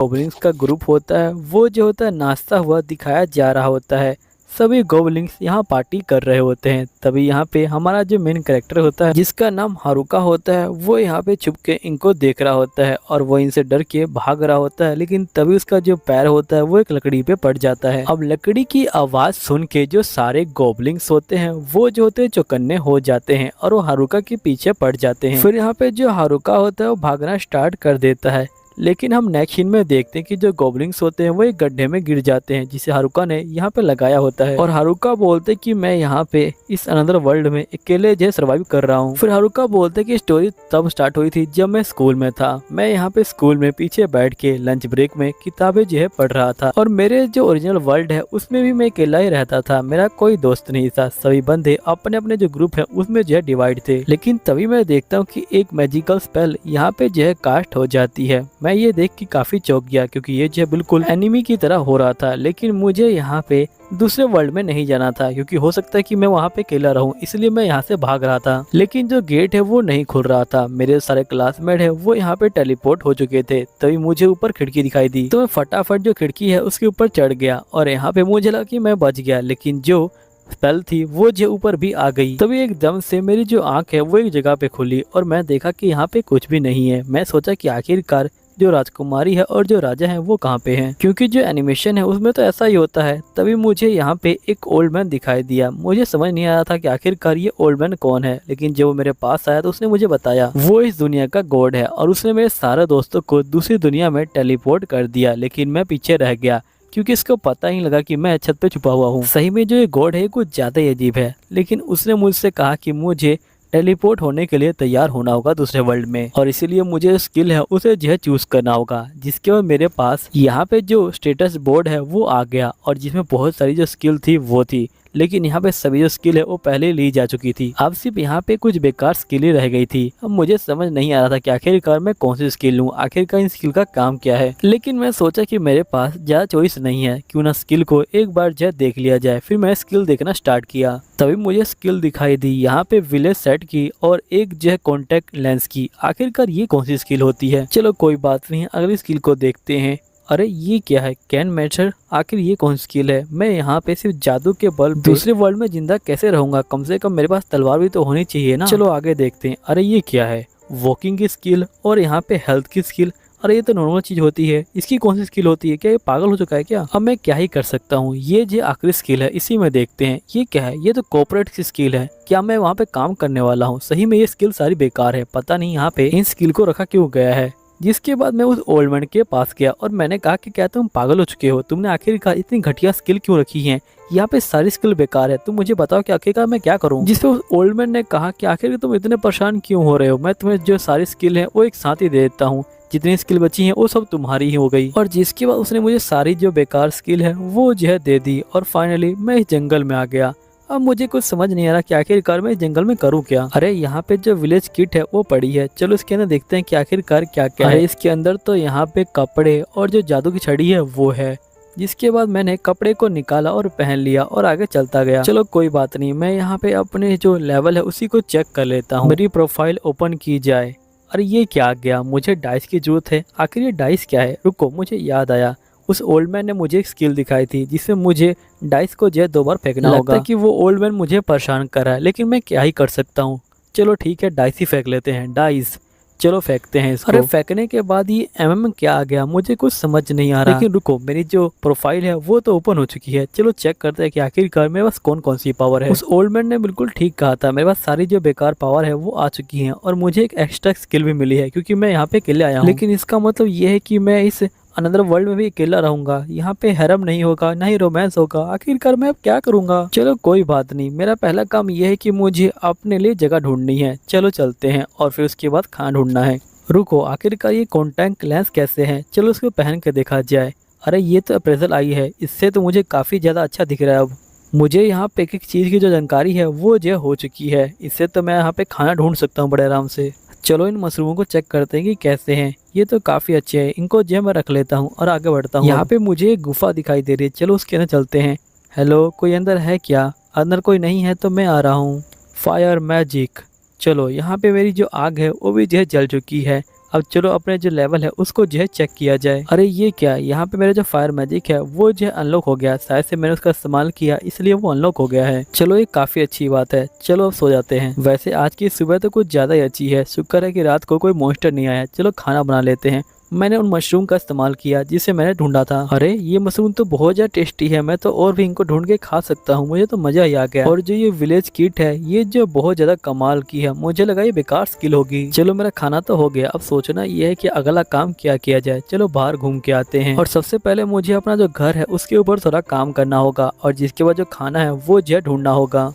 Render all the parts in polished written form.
गोबलिन्स का ग्रुप होता है वो जो होता है नाचता हुआ दिखाया जा रहा होता है। सभी गोबलिन्स यहाँ पार्टी कर रहे होते हैं। तभी यहाँ पे हमारा जो मेन कैरेक्टर होता है जिसका नाम हारुका होता है वो यहाँ पे छुप के इनको देख रहा होता है और वो इनसे डर के भाग रहा होता है। लेकिन तभी उसका जो पैर होता है वो एक लकड़ी पे पड़ जाता है। अब लकड़ी की आवाज सुन के जो सारे गोबलिन्स होते हैं वो जो होते हैं चौकन्ने हो जाते हैं और वो हारुका के पीछे पड़ जाते हैं। फिर यहाँ पे जो हारुका होता है वो भागना स्टार्ट कर देता है। लेकिन हम नेक्स्ट सीन में देखते हैं कि जो गोबलिन्स होते हैं वो एक गड्ढे में गिर जाते हैं जिसे हारुका ने यहाँ पे लगाया होता है। और हारुका बोलते कि मैं यहाँ पे इस अनदर वर्ल्ड में अकेले जो सर्वाइव कर रहा हूँ। फिर हारुका बोलते कि स्टोरी तब स्टार्ट हुई थी जब मैं स्कूल में था। मैं यहाँ पे स्कूल में पीछे बैठ के लंच ब्रेक में किताबें जो है पढ़ रहा था और मेरे जो ओरिजिनल वर्ल्ड है उसमें भी मैं अकेला ही रहता था। मेरा कोई दोस्त नहीं था। सभी बंदे अपने अपने जो ग्रुप है उसमें जो है डिवाइड थे। लेकिन तभी मैं देखता हूँ कि एक मैजिकल स्पेल यहाँ पे जो है कास्ट हो जाती है। मैं ये देख के काफी चौंक गया क्योंकि ये जो बिल्कुल एनिमी की तरह हो रहा था। लेकिन मुझे यहाँ पे दूसरे वर्ल्ड में नहीं जाना था क्योंकि हो सकता है कि मैं वहाँ पे अकेला रहूं, इसलिए मैं यहाँ से भाग रहा था। लेकिन जो गेट है वो नहीं खुल रहा था। मेरे सारे क्लासमेट है वो यहाँ पे टेलीपोर्ट हो चुके थे। तभी मुझे ऊपर खिड़की दिखाई दी तो मैं फटाफट जो खिड़की है उसके ऊपर चढ़ गया और यहाँ पे मुझे लगा कि मैं बच गया। लेकिन जो स्पेल थी वो जो ऊपर भी आ गई। तभी एकदम से मेरी जो आंख है वो एक जगह पे खुली और मैं देखा कि यहाँ पे कुछ भी नहीं है। मैं सोचा कि आखिरकार जो राजकुमारी है और जो राजा है वो कहाँ पे हैं, क्योंकि जो एनिमेशन है उसमें तो ऐसा ही होता है। तभी मुझे यहाँ पे एक ओल्ड मैन दिखाई दिया। मुझे समझ नहीं आ रहा था कि आखिरकार ये ओल्ड मैन कौन है। लेकिन जब वो मेरे पास आया तो उसने मुझे बताया वो इस दुनिया का गॉड है और उसने मेरे सारे दोस्तों को दूसरी दुनिया में टेलीपोर्ट कर दिया। लेकिन मैं पीछे रह गया क्योंकि इसको पता ही लगा कि मैं छत पे छुपा हुआ हूँ। सही में जो ये गॉड है कुछ ज्यादा ही अजीब है। लेकिन उसने मुझसे कहा कि मुझे टेलीपोर्ट होने के लिए तैयार होना होगा दूसरे वर्ल्ड में और इसीलिए मुझे स्किल है उसे जो है चूज करना होगा। जिसके बाद मेरे पास यहाँ पे जो स्टेटस बोर्ड है वो आ गया और जिसमें बहुत सारी जो स्किल थी वो थी। लेकिन यहाँ पे सभी जो स्किल है वो पहले ली जा चुकी थी। अब सिर्फ यहाँ पे कुछ बेकार स्किल ही रह गई थी। अब मुझे समझ नहीं आ रहा था कि आखिरकार मैं कौन सी स्किल लूँ, आखिरकार इन स्किल का काम क्या है। लेकिन मैं सोचा कि मेरे पास ज्यादा चॉइस नहीं है, क्यों ना स्किल को एक बार जो देख लिया जाए। फिर मैं स्किल देखना स्टार्ट किया। तभी मुझे स्किल दिखाई दी यहाँ पे विलेज सेट की और एक जो है कॉन्टेक्ट लेंस की। आखिरकार ये कौन सी स्किल होती है। चलो कोई बात नहीं, अगली स्किल को देखते हैं। अरे ये क्या है, कैन मैटर, आखिर ये कौन सी स्किल है। मैं यहाँ पे सिर्फ जादू के बल दूसरे वर्ल्ड में जिंदा कैसे रहूंगा, कम से कम मेरे पास तलवार भी तो होनी चाहिए ना। चलो आगे देखते हैं। अरे ये क्या है, वॉकिंग की स्किल और यहाँ पे हेल्थ की स्किल। अरे ये तो नॉर्मल चीज होती है, इसकी कौन सी स्किल होती है, क्या ये पागल हो चुका है क्या। अब मैं क्या ही कर सकता हूँ। ये जो आखिरी स्किल है इसी में देखते हैं ये क्या है। ये तो कोऑपरेट की स्किल है, क्या मैं वहाँ पे काम करने वाला हूँ। सही में ये स्किल सारी बेकार है, पता नहीं यहाँ पे इन स्किल को रखा क्यों गया है। जिसके बाद मैं उस ओल्ड मैन के पास गया और मैंने कहा कि क्या तुम पागल हो चुके हो, तुमने आखिरकार इतनी घटिया स्किल क्यों रखी है, यहाँ पे सारी स्किल बेकार है, तुम मुझे बताओ कि आखिरकार मैं क्या करूँ। जिसपे उस ओल्ड मैन ने कहा कि आखिर तुम इतने परेशान क्यों हो रहे हो, मैं तुम्हें जो सारी स्किल है वो एक साथ ही दे देता हूँ, जितनी स्किल बची है वो सब तुम्हारी ही हो गई। और जिसके बाद उसने मुझे सारी जो बेकार स्किल है वो जो है दे दी और फाइनली मैं इस जंगल में आ गया। अब मुझे कुछ समझ नहीं आ रहा कि आखिरकार मैं इस जंगल में करूँ क्या। अरे यहाँ पे जो विलेज किट है वो पड़ी है, चलो इसके अंदर देखते हैं कि आखिरकार क्या क्या है। इसके अंदर तो यहाँ पे कपड़े और जो जादू की छड़ी है वो है। जिसके बाद मैंने कपड़े को निकाला और पहन लिया और आगे चलता गया। चलो कोई बात नहीं, मैं यहाँ पे अपने जो लेवल है उसी को चेक कर लेता हूँ। मेरी प्रोफाइल ओपन की जाए। अरे ये क्या आ गया, मुझे डाइस की जरूरत है। आखिर ये डाइस क्या है, रुको मुझे याद आया। उस ओल्ड मैन ने मुझे एक स्किल दिखाई थी जिससे मुझे डाइस को जो 2 बार फेंकना होगा कि वो ओल्ड मैन मुझे परेशान कर रहा है। लेकिन मैं क्या ही कर सकता हूँ। चलो ठीक है, डाइस ही फेंक लेते हैं। डाइस चलो फेंकते हैं इसको। अरे फेंकने के बाद ये एमएम क्या आ गया, मुझे कुछ समझ नहीं आ रहा। लेकिन रुको, मेरी जो प्रोफाइल है वो तो ओपन हो चुकी है। चलो चेक करते हैं कि आखिरकार मेरे पास कौन कौन सी पावर है। उस ओल्ड मैन ने बिल्कुल ठीक कहा था, मेरे पास सारी जो बेकार पावर है वो आ चुकी है और मुझे एक एक्स्ट्रा स्किल भी मिली है क्योंकि मैं यहाँ पे अकेले आया हूँ। लेकिन इसका मतलब ये है कि मैं इस अनदर वर्ल्ड में भी अकेला रहूंगा, यहाँ पे हैरम नहीं होगा, ना ही रोमांस होगा। आखिरकार मैं अब क्या करूंगा। चलो कोई बात नहीं, मेरा पहला काम यह है कि मुझे अपने लिए जगह ढूंढनी है। चलो चलते हैं और फिर उसके बाद खाना ढूंढना है। रुको, आखिरकार ये कॉन्टैक्ट लेंस कैसे है, चलो उसको पहन के देखा जाए। अरे ये तो अप्रेजल आई है, इससे तो मुझे काफ़ी ज़्यादा अच्छा दिख रहा है। अब मुझे यहाँ पे एक चीज़ की जो जानकारी है वो जो हो चुकी है, इससे तो मैं यहाँ पे खाना ढूंढ सकता हूँ बड़े आराम से। चलो इन मशरूमों को चेक करते हैं कि कैसे हैं। ये तो काफ़ी अच्छे हैं, इनको जो मैं रख लेता हूँ और आगे बढ़ता हूँ। यहाँ पे मुझे एक गुफा दिखाई दे रही है, चलो उसके अंदर चलते हैं। हेलो, कोई अंदर है क्या। अंदर कोई नहीं है तो मैं आ रहा हूँ। Fire magic. चलो यहाँ पे मेरी जो आग है वो भी जो है जल चुकी है। अब चलो अपने जो लेवल है उसको जो है चेक किया जाए। अरे ये क्या, यहाँ पे मेरा जो फायर मैजिक है वो जो है अनलॉक हो गया। शायद से मैंने उसका इस्तेमाल किया इसलिए वो अनलॉक हो गया है। चलो ये काफी अच्छी बात है। चलो अब सो जाते हैं। वैसे आज की सुबह तो कुछ ज्यादा ही अच्छी है। शुक्र है कि रात को कोई मॉन्स्टर नहीं आया। चलो खाना बना लेते हैं। मैंने उन मशरूम का इस्तेमाल किया जिसे मैंने ढूंढा था। अरे ये मशरूम तो बहुत ज्यादा टेस्टी है। मैं तो और भी इनको ढूंढ के खा सकता हूँ। मुझे तो मजा ही आ गया। और जो ये विलेज किट है ये जो बहुत ज्यादा कमाल की है। मुझे लगा ये बेकार स्किल होगी। चलो मेरा खाना तो हो गया। अब सोचना ये है कि अगला काम क्या किया जाए। चलो बाहर घूम के आते हैं। और सबसे पहले मुझे अपना जो घर है उसके ऊपर थोड़ा काम करना होगा और जिसके बाद जो खाना है वो जो ढूंढना होगा।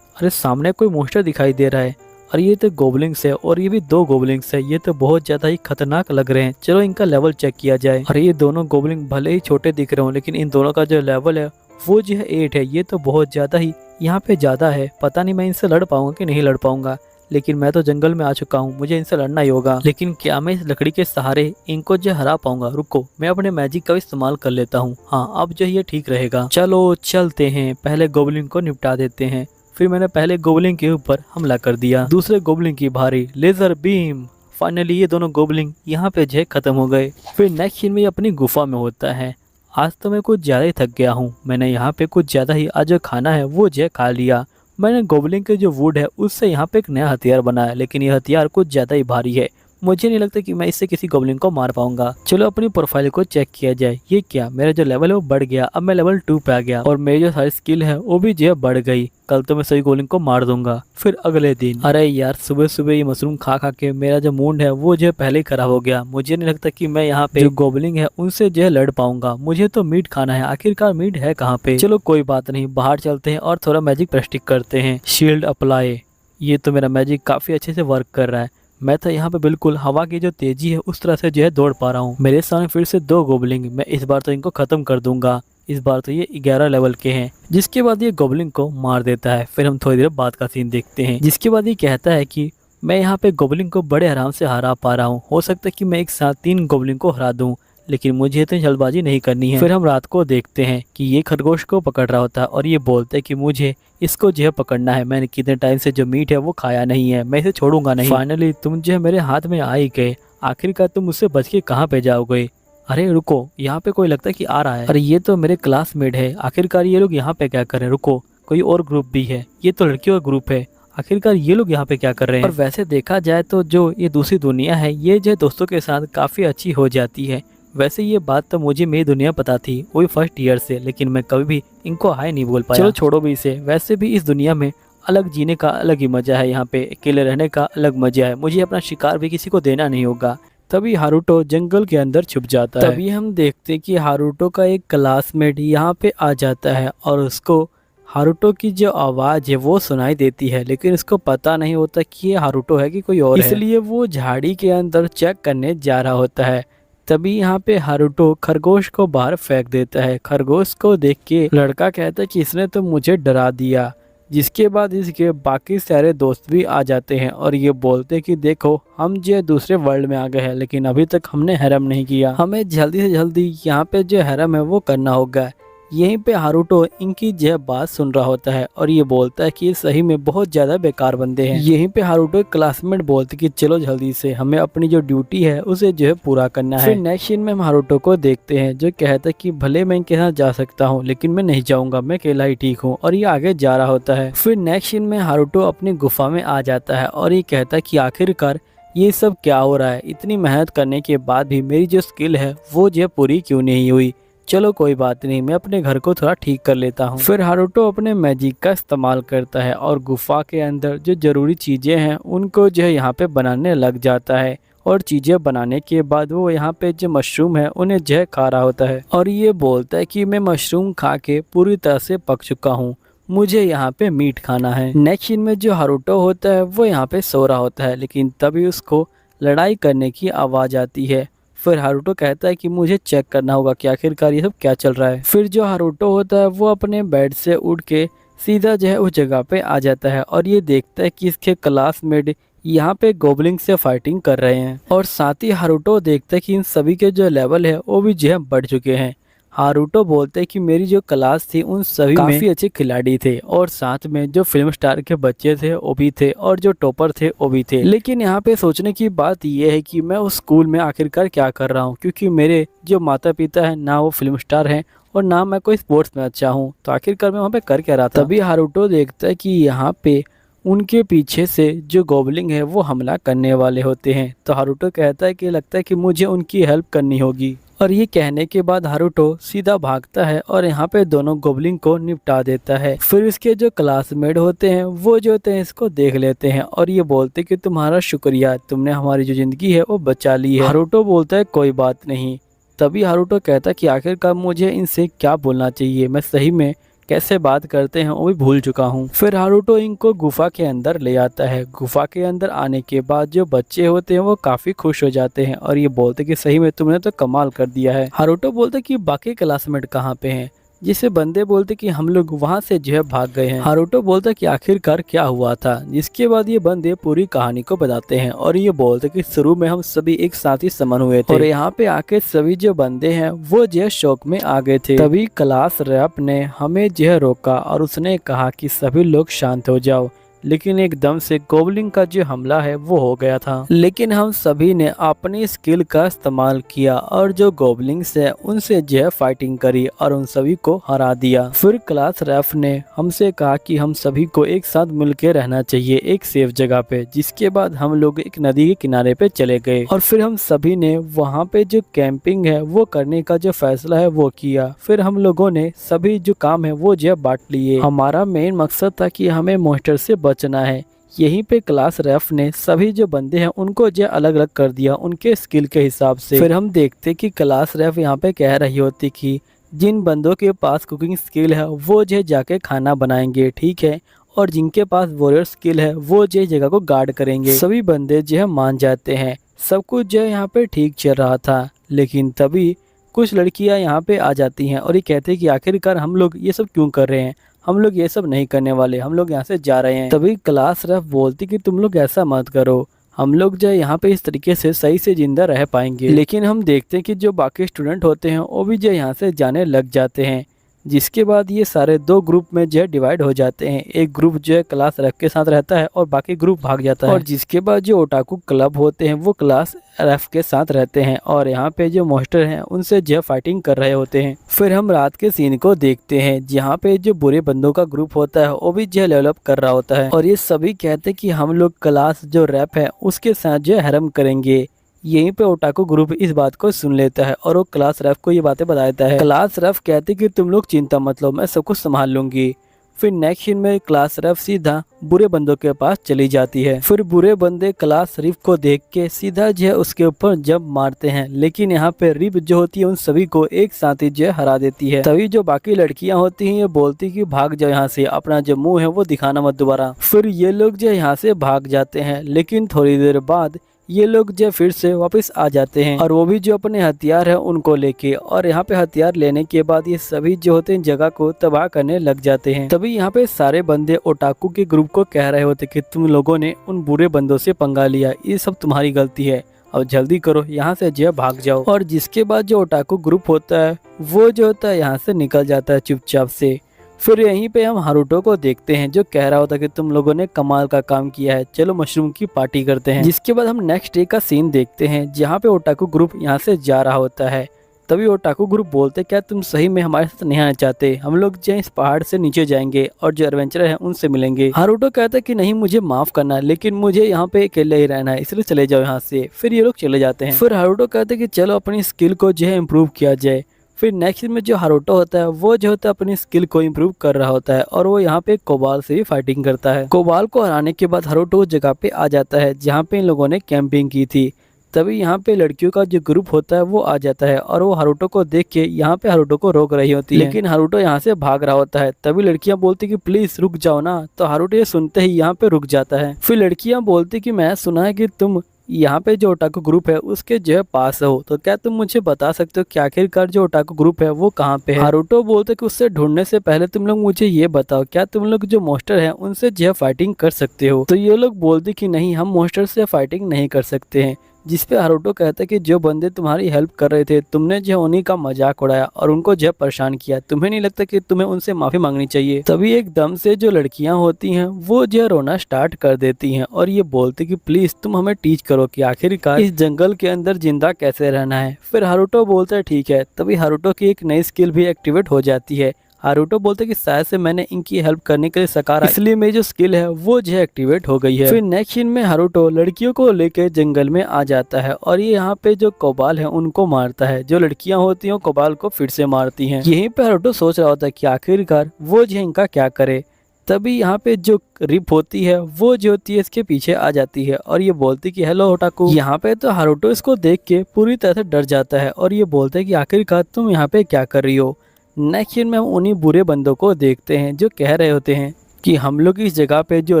अरे सामने कोई मोस्टर दिखाई दे रहा है और ये तो गोबलिंग्स है और ये भी 2 गोबलिंग्स है। ये तो बहुत ज्यादा ही खतरनाक लग रहे हैं। चलो इनका लेवल चेक किया जाए। अरे ये दोनों गोबलिंग भले ही छोटे दिख रहे हो लेकिन इन दोनों का जो लेवल है वो जो है 8 है। ये तो बहुत ज्यादा ही यहाँ पे ज्यादा है। पता नहीं मैं इनसे लड़ पाऊंगा कि नहीं लड़ पाऊंगा, लेकिन मैं तो जंगल में आ चुका हूँ। मुझे इनसे लड़ना ही होगा। लेकिन क्या मैं इस लकड़ी के सहारे इनको जो हरा पाऊंगा? रुको मैं अपने मैजिक का इस्तेमाल कर लेता हूँ। हाँ अब जो ये ठीक रहेगा। चलो चलते हैं। पहले गोबलिंग को निपटा देते हैं। फिर मैंने पहले गोबलिंग के ऊपर हमला कर दिया। दूसरे गोबलिंग की भारी लेजर बीम। फाइनली ये दोनों गोबलिंग यहाँ पे जो है खत्म हो गए। फिर नेक्स्ट सीन में ये अपनी गुफा में होता है। आज तो मैं कुछ ज्यादा ही थक गया हूँ। मैंने यहाँ पे कुछ ज्यादा ही आज जो खाना है वो जो है खा लिया। मैंने गोबलिंग के जो वुड है उससे यहाँ पे एक नया हथियार बनाया, लेकिन ये हथियार कुछ ज्यादा ही भारी है। मुझे नहीं लगता कि मैं इससे किसी गोबलिंग को मार पाऊंगा। चलो अपनी प्रोफाइल को चेक किया जाए। ये क्या, मेरा जो लेवल है वो बढ़ गया। अब मैं लेवल 2 पे आ गया और मेरी जो सारी स्किल है वो भी जो है बढ़ गई। कल तो मैं सभी गोबलिंग को मार दूंगा। फिर अगले दिन, अरे यार सुबह सुबह ये मशरूम खा खा के मेरा जो मूड है वो जो है पहले ही खराब हो गया। मुझे नहीं लगता कि मैं यहाँ पे जो गोबलिंग है उनसे जो है लड़ पाऊंगा। मुझे तो मीट खाना है। आखिरकार मीट है कहाँ पे? चलो कोई बात नहीं, बाहर चलते हैं और थोड़ा मैजिक प्रैक्टिस करते हैं। Shield apply. ये तो मेरा मैजिक काफी अच्छे से वर्क कर रहा है। मैं तो यहाँ पे बिल्कुल हवा की जो तेजी है उस तरह से जो है दौड़ पा रहा हूँ। मेरे सामने फिर से 2 गोबलिंग। मैं इस बार तो इनको खत्म कर दूंगा। इस बार तो ये 11 लेवल के हैं। जिसके बाद ये गोबलिंग को मार देता है। फिर हम थोड़ी देर बाद का सीन देखते हैं, जिसके बाद ये कहता है कि मैं यहाँ पे गोबलिंग को बड़े आराम से हरा पा रहा हूँ। हो सकता है कि मैं एक साथ 3 गोबलिंग को हरा दूँ, लेकिन मुझे इतनी जल्दबाजी नहीं करनी है। फिर हम रात को देखते हैं कि ये खरगोश को पकड़ रहा होता है और ये बोलता है कि मुझे इसको जो है पकड़ना है। मैंने कितने टाइम से जो मीट है वो खाया नहीं है, मैं इसे छोड़ूंगा नहीं। फाइनली तुम जो है मेरे हाथ में आ ही गए। आखिरकार तुम मुझसे बच के कहाँ पे जाओगे? अरे रुको, यहाँ पे कोई लगता है कि आ रहा है। अरे ये तो मेरे क्लासमेट है। आखिरकार ये लोग यहाँ पे क्या कर रहे हैं? रुको, कोई और ग्रुप भी है। ये तो लड़कियों का ग्रुप है। आखिरकार ये लोग यहाँ पे क्या कर रहे हैं? और वैसे देखा जाए तो जो ये दूसरी दुनिया है ये जो दोस्तों के साथ काफी अच्छी हो जाती है। वैसे ये बात तो मुझे मेरी दुनिया पता थी, वही फर्स्ट ईयर से, लेकिन मैं कभी भी इनको हाय नहीं बोल पाया। चलो छोड़ो भी इसे। वैसे भी इस दुनिया में अलग जीने का अलग ही मजा है। यहाँ पे अकेले रहने का अलग मजा है। मुझे अपना शिकार भी किसी को देना नहीं होगा। तभी हारुतो जंगल के अंदर छुप जाता है। तभी हम देखते कि हारुतो का एक क्लासमेट यहाँ पे आ जाता है और उसको हारुतो की जो आवाज है वो सुनाई देती है, लेकिन उसको पता नहीं होता कि ये हारुतो है कि कोई और है। इसलिए वो झाड़ी के अंदर चेक करने जा रहा होता है। तभी यहाँ पे हारुतो खरगोश को बाहर फेंक देता है। खरगोश को देख के लड़का कहता है कि इसने तो मुझे डरा दिया। जिसके बाद इसके बाकी सारे दोस्त भी आ जाते हैं और ये बोलते हैं कि देखो हम जो दूसरे वर्ल्ड में आ गए हैं, लेकिन अभी तक हमने हरम नहीं किया। हमें जल्दी से जल्दी यहाँ पे जो हरम है वो करना होगा। यहीं पे हारुतो इनकी जो बात सुन रहा होता है और ये बोलता है कि ये सही में बहुत ज्यादा बेकार बंदे हैं। यहीं पे हारुतो एक क्लासमेट बोलते कि चलो जल्दी से हमें अपनी जो ड्यूटी है उसे जो है पूरा करना है। फिर नेक्स्ट सीन में हम हारुतो को देखते हैं जो कहता है कि भले मैं इनके साथ जा सकता हूँ लेकिन मैं नहीं जाऊंगा, मैं अकेला ही ठीक हूँ, और ये आगे जा रहा होता है। फिर नेक्स्ट सीन में हारुतो अपनी गुफा में आ जाता है और ये कहता है कि आखिरकार ये सब क्या हो रहा है? इतनी मेहनत करने के बाद भी मेरी जो स्किल है वो जो पूरी क्यों नहीं हुई? चलो कोई बात नहीं, मैं अपने घर को थोड़ा ठीक कर लेता हूँ। फिर हारुतो अपने मैजिक का इस्तेमाल करता है और गुफा के अंदर जो जरूरी चीजें हैं उनको जो है यहाँ पे बनाने लग जाता है। और चीजें बनाने के बाद वो यहाँ पे जो मशरूम है उन्हें जो है खा रहा होता है और ये बोलता है कि मैं मशरूम खा के पूरी तरह से पक चुका हूँ, मुझे यहाँ पे मीट खाना है। नेक्स्ट सीन में जो हारुतो होता है वो यहाँ पे सो रहा होता है, लेकिन तभी उसको लड़ाई करने की आवाज आती है। फिर हारुतो कहता है कि मुझे चेक करना होगा कि आखिरकार ये सब क्या चल रहा है। फिर जो हारुतो होता है वो अपने बेड से उठ के सीधा जो है उस जगह पे आ जाता है और ये देखता है कि इसके क्लासमेट यहाँ पे गोबलिंग से फाइटिंग कर रहे हैं। और साथ ही हारुतो देखता है कि इन सभी के जो लेवल है वो भी जो है बढ़ चुके हैं। हारुतो बोलते कि मेरी जो क्लास थी उन सभी में काफी अच्छे खिलाड़ी थे और साथ में जो फिल्म स्टार के बच्चे थे वो भी थे और जो टॉपर थे वो भी थे। लेकिन यहाँ पे सोचने की बात यह है कि मैं उस स्कूल में आखिरकार क्या कर रहा हूँ, क्योंकि मेरे जो माता पिता हैं ना वो फिल्म स्टार हैं और ना मैं कोई स्पोर्ट्स में अच्छा हूँ, तो आखिरकार मैं वहाँ पे कर क्या रहा था। तभी हारुतो देखता है कि यहाँ पे उनके पीछे से जो गोबलिंग है वो हमला करने वाले होते हैं। तो हारुतो कहता है कि लगता है कि मुझे उनकी हेल्प करनी होगी, और ये कहने के बाद हारुतो सीधा भागता है और यहाँ पे दोनों गोबलिंग को निपटा देता है। फिर इसके जो क्लासमेट होते हैं वो जो होते हैं इसको देख लेते हैं और ये बोलते कि तुम्हारा शुक्रिया, तुमने हमारी जो जिंदगी है वो बचा ली है। हारुतो बोलता है कोई बात नहीं। तभी हारुतो कहता है कि आखिरकार मुझे इनसे क्या बोलना चाहिए, मैं सही में कैसे बात करते हैं वो भी भूल चुका हूँ। फिर हारुतो इनको गुफा के अंदर ले आता है। गुफा के अंदर आने के बाद जो बच्चे होते हैं वो काफी खुश हो जाते हैं और ये बोलते कि सही में तुमने तो कमाल कर दिया है। हारुतो बोलते कि बाकी क्लासमेट कहाँ पे हैं, जिसे बंदे बोलते कि हम लोग वहाँ से जो है भाग गए हैं। हारुतो बोलता कि आखिरकार क्या हुआ था, जिसके बाद ये बंदे पूरी कहानी को बताते हैं और ये बोलते कि शुरू में हम सभी एक साथ ही समन हुए थे और यहाँ पे आके सभी जो बंदे हैं वो जो है शौक में आ गए थे। तभी क्लास रैप ने हमें जो है रोका और उसने कहा कि सभी लोग शांत हो जाओ, लेकिन एकदम से गोबलिंग का जो हमला है वो हो गया था। लेकिन हम सभी ने अपनी स्किल का इस्तेमाल किया और जो गोबलिंग्स है उनसे जो है फाइटिंग करी और उन सभी को हरा दिया। फिर क्लास रेफ ने हमसे कहा कि हम सभी को एक साथ मिलकर रहना चाहिए एक सेफ जगह पे, जिसके बाद हम लोग एक नदी के किनारे पे चले गए और फिर हम सभी ने वहाँ पे जो कैंपिंग है वो करने का जो फैसला है वो किया। फिर हम लोगों ने सभी जो काम है वो जो बांट लिए। हमारा मेन मकसद था कि हमें मॉन्स्टर से बचना है। यहीं पे क्लास रेफ ने सभी जो बंदे हैं उनको जो अलग अलग कर दिया उनके स्किल के हिसाब से। फिर हम देखते कि क्लास रेफ यहाँ पे कह रही होती कि जिन बंदों के पास कुकिंग स्किल है वो जो जाके खाना बनाएंगे, ठीक है, और जिनके पास वॉरियर स्किल है वो जो जगह को गार्ड करेंगे। सभी बंदे जो है मान जाते हैं। सब कुछ जो है यहाँ पे ठीक चल रहा था, लेकिन तभी कुछ लड़कियां यहाँ पे आ जाती हैं और ये कहते हैं कि आखिरकार हम लोग ये सब क्यों कर रहे हैं, हम लोग ये सब नहीं करने वाले, हम लोग यहाँ से जा रहे हैं। तभी क्लास रेफ बोलती कि तुम लोग ऐसा मत करो, हम लोग जो यहाँ पे इस तरीके से सही से जिंदा रह पाएंगे। लेकिन हम देखते हैं कि जो बाकी स्टूडेंट होते हैं वो भी जो यहाँ से जाने लग जाते हैं, जिसके बाद ये सारे दो ग्रुप में जो है डिवाइड हो जाते हैं। एक ग्रुप जो है क्लास रेफ के साथ रहता है और बाकी ग्रुप भाग जाता है। और जिसके बाद जो ओटाकू क्लब होते हैं वो क्लास रेफ के साथ रहते हैं और यहाँ पे जो मॉन्स्टर हैं उनसे जो फाइटिंग कर रहे होते हैं। फिर हम रात के सीन को देखते हैं जहाँ पे जो बुरे बंदों का ग्रुप होता है वो भी जो डेवलप कर रहा होता है और ये सभी कहते हैं कि हम लोग क्लास जो रेफ है उसके साथ जो हरम करेंगे। यहीं पे ओटाकू ग्रुप इस बात को सुन लेता है और वो क्लास रेफ को ये बातें बता देता है। क्लास रेफ कहते कि तुम लोग चिंता मत लो, मैं सब कुछ संभाल लूंगी। फिर नेक्स्ट सीन में क्लास रेफ सीधा बुरे बंदों के पास चली जाती है। फिर बुरे बंदे क्लास रिफ को देख के सीधा जो है उसके ऊपर जंप मारते हैं, लेकिन यहाँ पे रिफ जो होती है उन सभी को एक साथ ही जो है हरा देती है। तभी जो बाकी लड़कियां होती हैं ये बोलती कि भाग जाओ यहाँ से, अपना जो मुंह है वो दिखाना मत दोबारा। फिर ये लोग जो यहाँ से भाग जाते हैं, लेकिन थोड़ी देर बाद ये लोग जो फिर से वापस आ जाते हैं और वो भी जो अपने हथियार है उनको लेके। और यहाँ पे हथियार लेने के बाद ये सभी जो होते हैं जगह को तबाह करने लग जाते हैं। तभी यहाँ पे सारे बंदे ओटाकू के ग्रुप को कह रहे होते कि तुम लोगों ने उन बुरे बंदों से पंगा लिया, ये सब तुम्हारी गलती है, अब जल्दी करो यहाँ से जो भाग जाओ। और जिसके बाद जो ओटाकू ग्रुप होता है वो जो होता है यहाँ से निकल जाता है चुपचाप से। फिर यहीं पे हम हारुतो को देखते हैं जो कह रहा होता है कि तुम लोगों ने कमाल का काम किया है, चलो मशरूम की पार्टी करते हैं। जिसके बाद हम नेक्स्ट डे का सीन देखते हैं जहाँ पे ओटाकू ग्रुप यहाँ से जा रहा होता है। तभी ओटाकू ग्रुप बोलते क्या तुम सही में हमारे साथ नहीं आना चाहते, हम लोग जो इस पहाड़ से नीचे जाएंगे और जो एडवेंचरर है उनसे मिलेंगे। हारुतो कहता है कि नहीं मुझे माफ करना, लेकिन मुझे यहाँ पे अकेले ही रहना है, इसलिए चले जाओ यहाँ से। फिर ये लोग चले जाते हैं। फिर हारुतो कहते हैं कि चलो अपनी स्किल को जो है इम्प्रूव किया जाए। फिर नेक्स्ट में जो हारुतो होता है वो जो होता है अपनी स्किल को इम्प्रूव कर रहा होता है और वो यहाँ पे कोबाल से भी फाइटिंग करता है। कोबाल को हराने के बाद हारुतो उस जगह पे आ जाता है जहाँ पे इन लोगों ने कैंपिंग की थी। तभी यहाँ पे लड़कियों का जो ग्रुप होता है वो आ जाता है और वो हारुतो को देख के यहाँ पे हारुतो को रोक रही होती है, लेकिन हारुतो यहाँ से भाग रहा होता है। तभी लड़कियां बोलती कि प्लीज रुक जाओ ना, तो हारुतो ये सुनते ही यहाँ पे रुक जाता है। फिर लड़कियां बोलती कि मैं सुना है कि तुम यहाँ पे जो ओटाकू ग्रुप है उसके जो है पास हो, तो क्या तुम मुझे बता सकते हो कि आखिरकार जो ओटाकू ग्रुप है वो कहाँ पे है। हारुतो बोलते कि उससे ढूंढने से पहले तुम लोग मुझे ये बताओ क्या तुम लोग जो मॉन्स्टर है उनसे जो है फाइटिंग कर सकते हो। तो ये लोग बोलते कि नहीं हम मॉन्स्टर से फाइटिंग नहीं कर सकते हैं, जिसपे हारुतो कहता है कि जो बंदे तुम्हारी हेल्प कर रहे थे तुमने जो उन्हीं का मजाक उड़ाया और उनको जो परेशान किया, तुम्हें नहीं लगता कि तुम्हें उनसे माफी मांगनी चाहिए। तभी एकदम से जो लड़कियां होती हैं वो जो रोना स्टार्ट कर देती हैं और ये बोलती कि प्लीज तुम हमें टीच करो कि आखिरकार इस जंगल के अंदर जिंदा कैसे रहना है। फिर हारुतो बोलता है ठीक है। तभी हारुतो की एक नई स्किल भी एक्टिवेट हो जाती है। हारुतो बोलते कि शायद से मैंने इनकी हेल्प करने के लिए सकारा, इसलिए मेरी जो स्किल है वो जो एक्टिवेट हो गई है। फिर नेक्स्ट सीन में हारुतो लड़कियों को लेकर जंगल में आ जाता है और ये यहाँ पे जो कोबाल है उनको मारता है। जो लड़कियां होती हैं कोबाल को फिर से मारती हैं। यहीं पे हारुतो सोच रहा होता है कि आखिरकार वो जो इनका क्या करे। तभी यहाँ पे जो रिप होती है वो जो होती है इसके पीछे आ जाती है और ये बोलती कि हेलो ओटाकू। यहाँ पे तो हारुतो इसको देख के पूरी तरह से डर जाता है और ये बोलता है कि आखिरकार तुम यहाँ पे क्या कर रही हो। नेक्स्ट सीन में हम उन्हीं बुरे बंदों को देखते हैं जो कह रहे होते हैं कि हम लोग इस जगह पे जो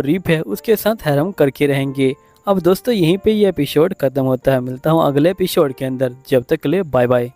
रिप है उसके साथ हैरम करके रहेंगे। अब दोस्तों यहीं पे ये एपिसोड खत्म होता है। मिलता हूँ अगले एपिसोड के अंदर, जब तक के लिए बाय बाय।